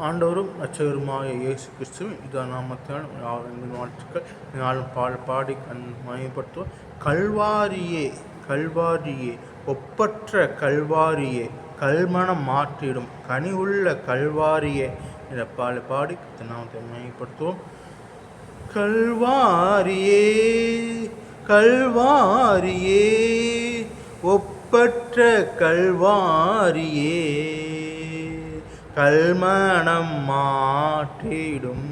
ஆண்டவரும் இரட்சகருமாகிய இயேசு கிறிஸ்துவின் இதா நாமத்தினால் வாழ்த்துக்கள். நாளும் பாடி மயப்படுத்துவோம். கல்வாரியே கல்வாரியே, ஒப்பற்ற கல்வாரியே, கல்மணம் மாற்றிடும் கனிவுள்ள கல்வாரியே என்ற பாடி நாமத்தை மயப்படுத்துவோம். கல்வாரியே கல்வாரியே, ஒப்பற்ற கல்வாரியே, கல்மணம் மாற்றிடும்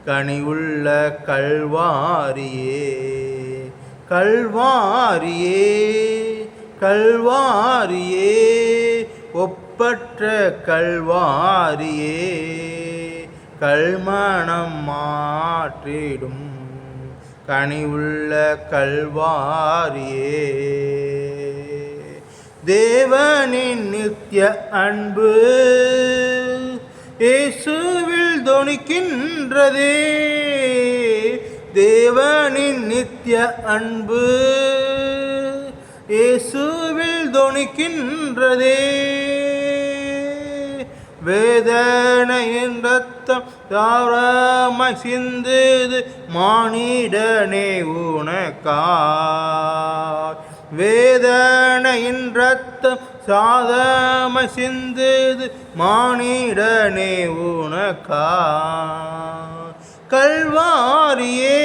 கனிவுள்ள கல்வாரியே, கல்வாரியே கல்வாரியே, ஒப்பற்ற கல்வாரியே, கல்மணம் மாற்றிடும் கனிவுள்ள கல்வாரியே. தேவனின் நித்திய அன்பு இயேசுவில் தொனிக்கின்றதே, தேவனின் நித்திய அன்பு இயேசுவில் தொனிக்கின்றதே. வேதனையின் ரத்தம் தாராமாய் சிந்துது மானிடனே உனக்காய், வேதனையின் ரத்தம் சாதமாய் சிந்துது மானிடனே உனக்காய். கல்வாரியே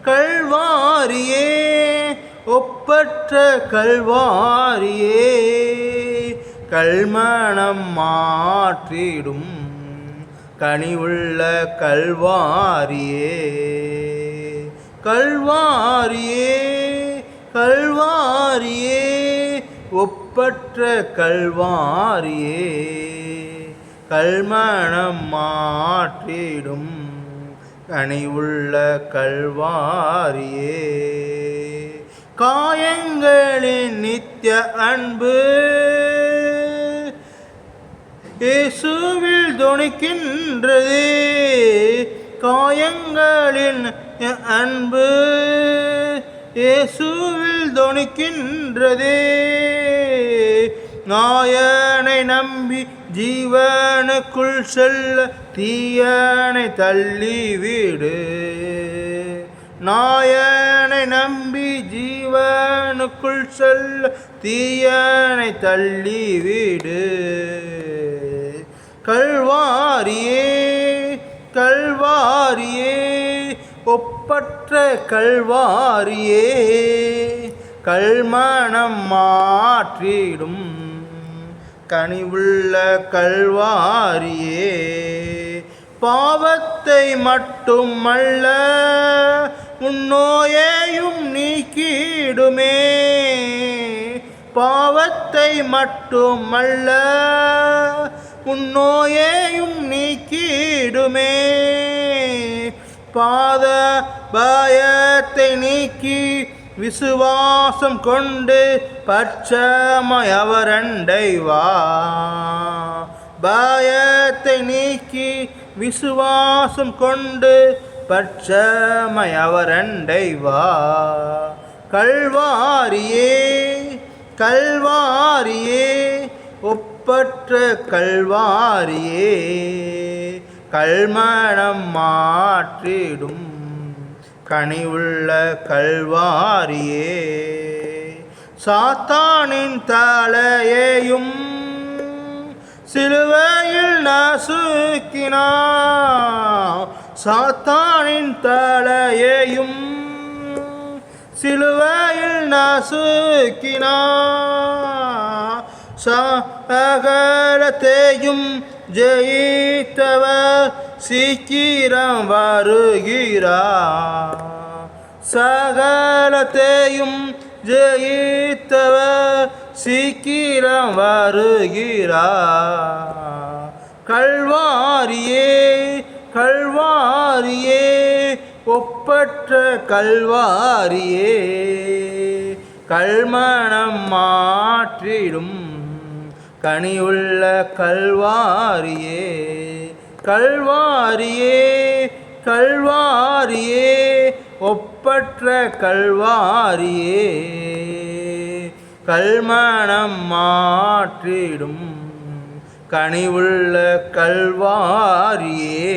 கல்வாரியே, ஒப்பற்ற கல்வாரியே, கல்மணம் மாற்றிடும் கனிவுள்ள கல்வாரியே, கல்வாரியே கல்வாரியே, ஒப்பற்ற கல்வாரியே, கல்மணம் மாற்றிடும் கனிவுள்ள கல்வாரியே. காயங்களின் நித்திய அன்பு இயேசுவில் தொனிக்கின்றதே, காயங்களின் அன்பு இயேசுவில் தொனிக்கின்றதே. நாயனை நம்பி ஜீவனுக்குள் செல்ல தீயனை தள்ளிவிடு, நாயனை நம்பி ஜீவனுக்குள் செல்ல தீயனை தள்ளிவிடு. கல்வாரியே கல்வாரியே, ஒப்பற்ற கல்வாரியே, கல்மணம் மாற்றிடும் கனிவுள்ள கல்வாரியே. பாவத்தை மட்டுமல்ல உன்னோயையும் நீக்கிடுமே, பாவத்தை மட்டுமல்ல உன்னோயையும் நீக்கிடுமே. பாத பயத்தை நீக்கி விசுவாசம் கொண்டு பட்சமாய் அவரண்டை வா, பயத்தை நீக்கி விசுவாசம் கொண்டு பட்சமாய் அவரண்டை வா. கல்வாரியே கல்வாரியே, ஒப்பற்ற கல்வாரியே, கல்மணம் மாற்றிடும் கனிவுள்ள கல்வாரியே. சாத்தானின் தலையையும் சிலுவையில் நசுக்கினார், சாத்தானின் தலையையும் சிலுவையில் நசுக்கினார். சகலத்தையும் ஜெயித்தவர் சீக்கிரம் வருகிறார், சகலத்தையும் ஜெயித்தவர் சீக்கிரம் வருகிறார். கல்வாரியே கல்வாரியே, ஒப்பற்ற கல்வாரியே, கல்மணம் மாற்றிடும் கனிவுள்ள கல்வாரியே, கல்வாரியே கல்வாரியே, ஒப்பற்ற கல்வாரியே, கல்மணம் மாற்றிடும் கனிவுள்ள கல்வாரியே.